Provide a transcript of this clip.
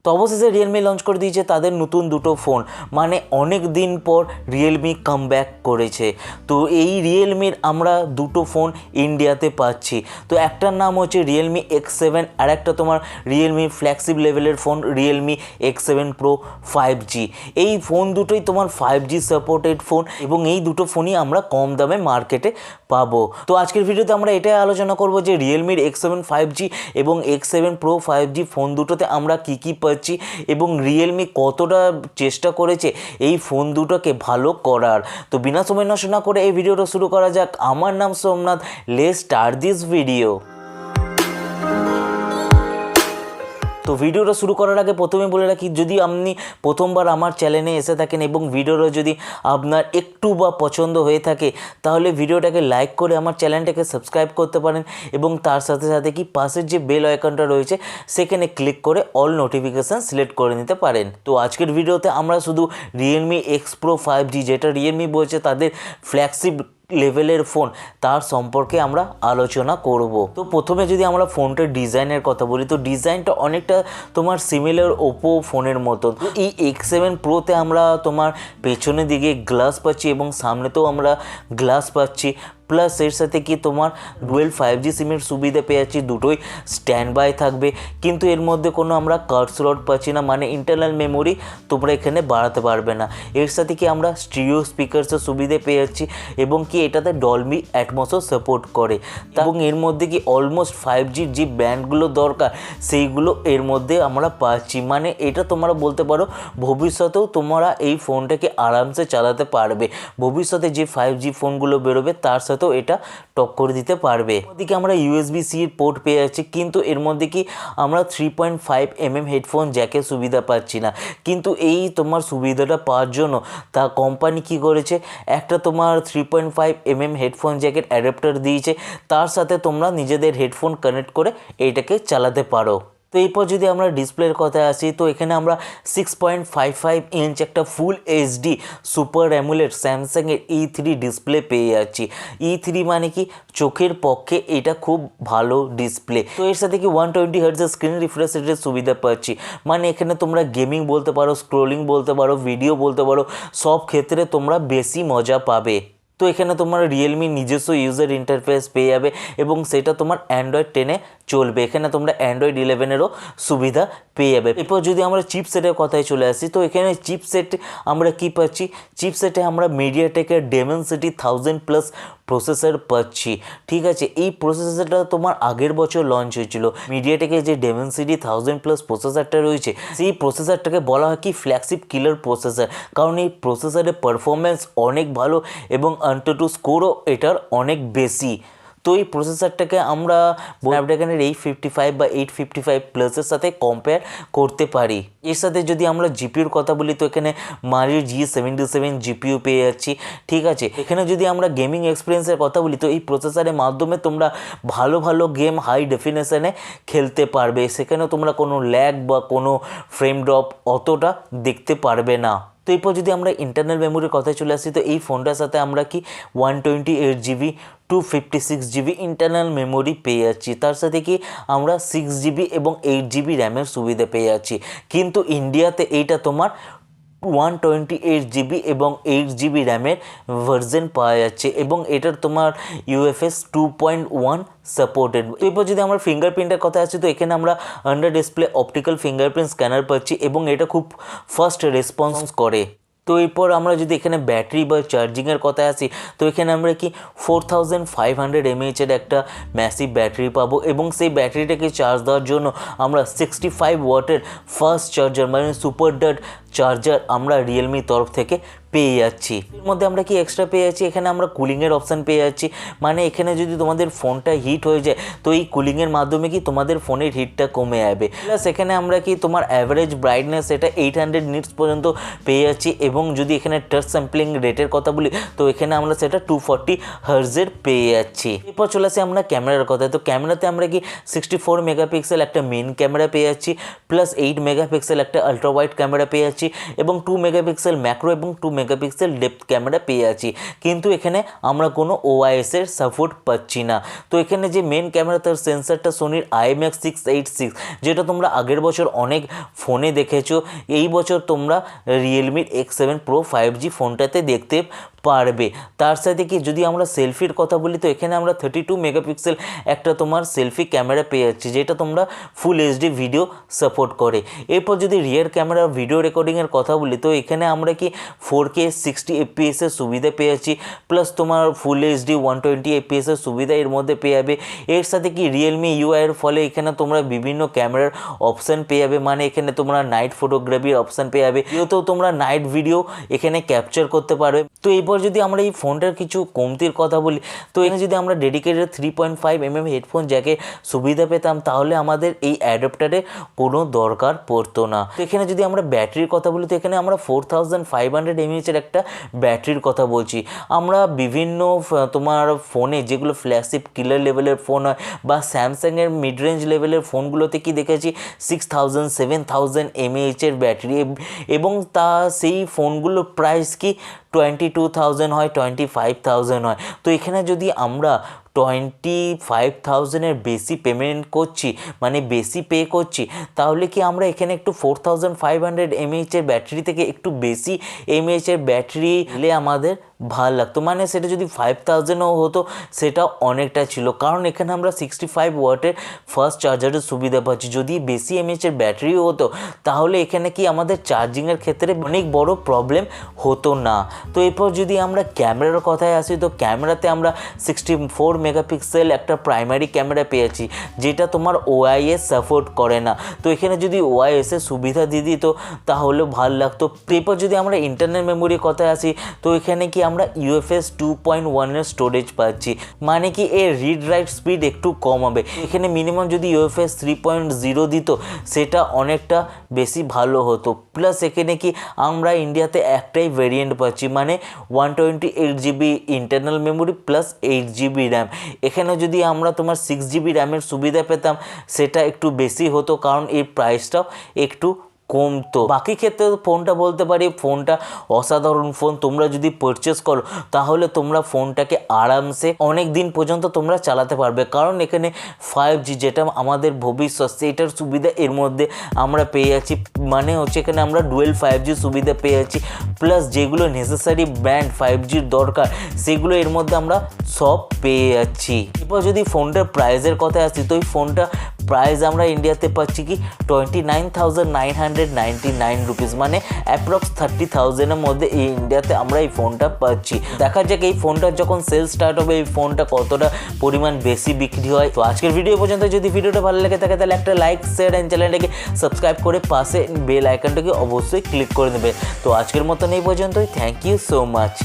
তো অবশেষে Realme launch করে দিয়েছে তাদের নতুন দুটো ফোন, মানে অনেক দিন পর রিয়েলমি কামব্যাক করেছে। তো এই রিয়েলমির আমরা দুটো ফোন ইন্ডিয়াতে পাচ্ছি। তো একটার নাম হচ্ছে রিয়েলমি X7, আর একটা তোমার রিয়েলমি ফ্ল্যাগশিপ লেভেলের phone Realme X7 Pro 5G। এই ফোন দুটোই তোমার 5G সাপোর্টেড ফোন এবং এই দুটো ফোনই আমরা কম দামে মার্কেটে পাবো। তো আজকের ভিডিওতে আমরা এটাই আলোচনা করব যে রিয়েলমির X7 5G এবং X7 Pro 5G ফোন দুটোতে আমরা কি পাচ্ছি এবং রিয়েলমি কতটা চেষ্টা করেছে এই ফোন দুটোকে ভালো করার। তো বিনা সময় নষ্ট না করে এই ভিডিওটা শুরু করা যাক। আমার নাম Somnath, let's start this video. তো ভিডিওটা শুরু করার আগে প্রথমে বলে রাখি, যদি আপনি প্রথমবার আমার চ্যানেলে এসে থাকেন এবং ভিডিওটা যদি আপনার একটু বা পছন্দ হয়ে থাকে তাহলে ভিডিওটাকে লাইক করে আমার চ্যানেলটাকে সাবস্ক্রাইব করতে পারেন এবং তার সাথে সাথে কি পাশের যে বেল আইকনটা রয়েছে সেখানে ক্লিক করে অল নোটিফিকেশান সিলেক্ট করে নিতে পারেন। তো আজকের ভিডিওতে আমরা শুধু রিয়েলমি X Pro 5G, যেটা রিয়েলমি বলছে তাদের ফ্ল্যাগশিপ লেভেলের ফোন, তার সম্পর্কে আমরা আলোচনা করব। তো প্রথমে যদি আমরা ফোনটার ডিজাইনের কথা বলি, তো ডিজাইনটা অনেকটা তোমার সিমিলার ওপো ফোনের মতো। তো এই X7 Proতে আমরা তোমার পেছনের দিকে গ্লাস পাচ্ছি এবং সামনেতেও আমরা গ্লাস পাচ্ছি, প্লাস এর সাথে কি তোমার ডুয়েল 5G সিমের সুবিধা পেয়ে যাচ্ছি, দুটোই স্ট্যান্ড বাই থাকবে। কিন্তু এর মধ্যে কোনো আমরা কার্ড স্লট পাচ্ছি না, মানে ইন্টারনাল মেমোরি তোমরা এখানে বাড়াতে পারবে না। এর সাথে কি আমরা স্টিরিও স্পিকারসের সুবিধা পেয়ে যাচ্ছি এবং কি এটাতে ডলবি অ্যাটমসও সাপোর্ট করে এবং এর মধ্যে কি অলমোস্ট 5Gর যে ব্যান্ডগুলো দরকার সেইগুলো এর মধ্যে আমরা পাচ্ছি। মানে এটা তোমরা বলতে পারো ভবিষ্যতেও তোমরা এই ফোনটাকে আরামসে চালাতে পারবে। ভবিষ্যতে যে 5G ফোনগুলো বেরোবে তার সাথে তো এটা টক্কর দিতে পারবে। ওদিকে আমরা USB-C পোর্ট পেয়ে যাচ্ছি, কিন্তু এর মধ্যে কি আমরা 3.5mm হেডফোন জ্যাকের সুবিধা পাচ্ছি না। কিন্তু এই তোমার সুবিধাটা পাওয়ার জন্য তা কোম্পানি কি করেছে, একটা তোমার 3.5mm হেডফোন জ্যাকের অ্যাডাপ্টার দিয়েছে, তার সাথে তোমরা নিজেদের হেডফোন কানেক্ট করে এইটাকে চালাতে পারো। তো এরপর যদি আমরা ডিসপ্লের কথায় আসি, তো এখানে আমরা 6.55 ইঞ্চ একটা ফুল এইচডি সুপার অ্যামোলেড স্যামসাংয়ের E3 ডিসপ্লে পেয়ে যাচ্ছি। E3 মানে কি চোখের পক্ষে এটা খুব ভালো ডিসপ্লে। তো এর সাথে কি 120 হার্টজের স্ক্রিন রিফ্রেশ রেটের সুবিধা পাচ্ছি, মানে এখানে তোমরা গেমিং বলতে পারো, স্ক্রোলিং বলতে পারো, ভিডিও বলতে পারো, সব ক্ষেত্রে তোমরা বেশি মজা পাবে। তো এখানে তোমার রিয়েলমি নিজস্ব ইউজার ইন্টারফেস পেয়ে যাবে এবং সেটা তোমার অ্যান্ড্রয়েড 10-এ চলবে। এখানে তোমরা অ্যান্ড্রয়েড 11-এরও সুবিধা পেয়ে যাবে। এরপর যদি আমরা চিপসেটের কথায় চলে আসি, তো এখানে চিপসেট আমরা কি পাচ্ছি, চিপসেটে আমরা মিডিয়াটেকের ডেমেনসিটি 1000+ প্রসেসর পাচ্ছি। ঠিক আছে, এই প্রসেসরটা তোমার আগের বছর লঞ্চ হয়েছিল। মিডিয়াটেকের যে ডেমেনসিটি 1000+ প্রসেসরটা রয়েছে সেই প্রসেসরটাকে বলা হয় কি ফ্ল্যাগশিপ কিলার প্রসেসর, কারণ এই প্রসেসরের পারফরমেন্স অনেক ভালো এবং AnTuTu স্কোরও এটার অনেক বেশি। তো এই প্রসেসরটাকে আমরা স্ন্যাপড্রাগনের 855 বা 855+এর সাথে কম্পেয়ার করতে পারি। এর সাথে যদি আমরা জিপিউর কথা বলি, তো এখানে মারির G77 জিপিইউ পেয়ে যাচ্ছি। ঠিক আছে, এখানে যদি আমরা গেমিং এক্সপিরিয়েন্সের কথা বলি, তো এই প্রসেসরের মাধ্যমে তোমরা ভালো ভালো গেম হাই ডেফিনেশনে খেলতে পারবে। সেখানে তোমরা কোনো ল্যাগ বা কোনো ফ্রেম ড্রপ অতটা দেখতে পারবে না। তো এরপর যদি আমরা ইন্টারনাল মেমোরির কথায় চলে আসি, তো এই ফোনটার সাথে আমরা কি 128GB 256GB ইন্টারনাল মেমোরি পেয়ে যাচ্ছি, তার সাথে কি আমরা 6GB এবং 8GB র্যামের সুবিধা পেয়ে যাচ্ছি। কিন্তু ইন্ডিয়াতে এইটা তোমার 128GB এবং 8GB র্যামের ভার্জন পাওয়া যাচ্ছে এবং এটার তোমার UFS 2.1 সাপোর্টেড। তো এরপর যদি আমরা ফিঙ্গারপ্রিন্টের কথা আসি, তো এখানে আমরা under display optical fingerprint scanner পাচ্ছি এবং এটা খুব ফাস্ট রেসপন্স করে। তো এরপর আমরা যদি এখানে ব্যাটারি বা চার্জিংয়ের কথায় আসি, তো এখানে আমরা কি 4500 mAh একটা ম্যাসিভ ব্যাটারি পাবো এবং সেই ব্যাটারিটাকে চার্জ দেওয়ার জন্য আমরা 65 ওয়াটের ফাস্ট চার্জার মানে সুপার ডাট চার্জার আমরা রিয়েলমির তরফ থেকে পেয়ে যাচ্ছি। এর মধ্যে আমরা কি এক্সট্রা পেয়ে যাচ্ছি, এখানে আমরা কুলিংয়ের অপশান পেয়ে যাচ্ছি। মানে এখানে যদি তোমাদের ফোনটা হিট হয়ে যায় তো এই কুলিংয়ের মাধ্যমে কি তোমাদের ফোনের হিটটা কমে যাবে। প্লাস এখানে আমরা কি তোমার অ্যাভারেজ ব্রাইটনেস এটা 800 নিটস পর্যন্ত পেয়ে যাচ্ছি এবং যদি এখানে টাচ স্যাম্পলিং রেটের কথা বলি তো এখানে আমরা সেটা 240 হার্জের পেয়ে যাচ্ছি। এরপর চলে আসি আমরা ক্যামেরার কথা। তো ক্যামেরাতে আমরা কি 64 মেগাপিক্সেল একটা মেন ক্যামেরা পেয়ে যাচ্ছি, প্লাস 8 মেগাপিক্সেল একটা আলট্রা ওয়াইড ক্যামেরা পেয়ে যাচ্ছি এবং 2 মেগাপিক্সেল ম্যাক্রো এবং 2 মেগাপিক্সেল ডেপথ ক্যামেরা পেয়ে আছি, কিন্তু এখানে আমরা কোনো ওআইএস এর সাপোর্ট পাচ্ছি না। তো এখানে যে মেন ক্যামেরা তার সেন্সারটা সোনির IMX686, যেটা তোমরা আগের বছর অনেক ফোনে দেখেছো, এই বছর তোমরা Realme X7 Pro 5G ফোনটাতে দেখতে পারবে। তার সাথে কি যদি আমরা সেলফির কথা বলি, তো এখানে আমরা 32 মেগাপিক্সেল একটা তোমার সেলফি ক্যামেরা পেয়ে যাচ্ছি, যেটা তোমরা ফুল এইচডি ভিডিও সাপোর্ট করে। এরপর যদি রিয়ার ক্যামেরা ভিডিও রেকর্ডিংয়ের কথা বলি, তো এখানে আমরা কি 4K 60 FPS এর সুবিধা পেয়ে যাচ্ছি, প্লাস তোমার ফুল এইচডি 120 FPS এর সুবিধা এর মধ্যে পেয়ে যাবে। এর সাথে কি Realme UI এর ফলে এখানে তোমরা বিভিন্ন ক্যামেরার অপশান পেয়ে যাবে, মানে এখানে তোমরা নাইট ফটোগ্রাফির অপশান পেয়ে যাবে, যেহেতু তোমরা নাইট ভিডিও এখানে ক্যাপচার করতে পারবে। তো এরপর যদি আমরা এই ফোনটার কিছু কমতির কথা বলি, তো এখানে যদি আমরা ডেডিকেটেড 3.5mm হেডফোন জ্যাকের সুবিধা পেতাম, তাহলে আমাদের এই অ্যাডাপ্টারের কোনো দরকার পড়তো না। তো এখানে যদি আমরা ব্যাটারির কথা বলি, তো এখানে আমরা 4500 mAh একটা ব্যাটারির কথা বলছি। আমরা বিভিন্ন তোমার ফোনে যেগুলো ফ্ল্যাগশিপ কিলার লেভেলের ফোন হয় বা স্যামসাংয়ের মিড রেঞ্জ লেভেলের ফোনগুলোতে কি দেখেছি 6000 7000 mAh এর ব্যাটারি, এবং তা সেই ফোনগুলোর প্রাইস কি 22,000 হয়, 25,000 হয়। তো এখানে যদি আমরা 25,000 বেশি পেমেন্ট করছি, মানে বেশি পে করছি, তাহলে কি আমরা এখানে একটু 4500 mAh এর ব্যাটারি থেকে একটু বেশি mAh এর ব্যাটারি নিলে আমাদের ভাল লাগতো। মানে সেটা যদি 5000ও হতো সেটা অনেকটা ছিল, কারণ এখানে আমরা 65 ওয়াটের ফাস্ট চার্জারের সুবিধা পাচ্ছি। যদি বেশি mAh এর ব্যাটারিও হতো, তাহলে এখানে কি আমাদের চার্জিংয়ের ক্ষেত্রে অনেক বড় প্রবলেম হতো না। তো এরপর যদি আমরা ক্যামেরার কথায় আসি, তো ক্যামেরাতে আমরা 64 মেগাপিক্সেল একটা প্রাইমারি ক্যামেরা পেয়েছি, যেটা তোমার ওআইএস সাপোর্ট করে না। তো এখানে যদি ওআইএস এর সুবিধা দিয়ে দিত তাহলে ভাল লাগতো। এরপর যদি আমরা ইন্টারনাল মেমোরির কথায় আসি, তো এখানে কি আমরা UFS 2.1 এর স্টোরেজ পাচ্ছি, মানে কি এর রিড রাইট স্পিড একটু কম হবে। এখানে মিনিমাম যদি UFS 3.0 দিত সেটা অনেকটা বেশি ভালো হতো। প্লাস এখানে কি আমরা ইন্ডিয়াতে একটাই ভেরিয়েন্ট পাচ্ছি, মানে 128GB internal memory plus 8GB RAM. এখানে যদি আমরা তোমার 6GB র্যামের সুবিধা পেতাম সেটা একটু বেশি হতো, কারণ এর প্রাইসটাও একটু কমতো। বাকি ক্ষেত্রে ফোনটা বলতে পারি ফোনটা অসাধারণ ফোন। তোমরা যদি পারচেস করো তাহলে তোমরা ফোনটাকে আরামসে অনেক দিন পর্যন্ত তোমরা চালাতে পারবে, কারণ এখানে 5G যেটা আমাদের ভবিষ্যৎ সেইটার সুবিধা এর মধ্যে আমরা পেয়ে যাচ্ছি। মানে হচ্ছে এখানে আমরা ডুয়েল 5G সুবিধা পেয়ে যাচ্ছি, প্লাস যেগুলো নেসেসারি ব্র্যান্ড 5Gর দরকার সেগুলো এর মধ্যে আমরা সব পেয়ে যাচ্ছি। এরপর যদি ফোনটার প্রাইসের কথা আসি, তো এই ফোনটা প্রাইস আমরা ইন্ডিয়াতে পাচ্ছি কি 29,999 রুপিস, মানে অ্যাপ্রক্স 30,000-এর মধ্যে এই ইন্ডিয়াতে আমরা এই ফোনটা পাচ্ছি। দেখা যাক এই ফোনটার যখন সেল স্টার্ট হবে এই ফোনটা কতটা পরিমাণ বেশি বিক্রি হয়। তো আজকের ভিডিও পর্যন্ত, যদি ভিডিওটা ভালো লেগে থাকে তাহলে একটা লাইক, শেয়ার অ্যান্ড চ্যানেলটাকে সাবস্ক্রাইব করে পাশে বেল আইকনটাকে অবশ্যই ক্লিক করে নেবেন। তো আজকের মতন এই পর্যন্তই। Thank you so much.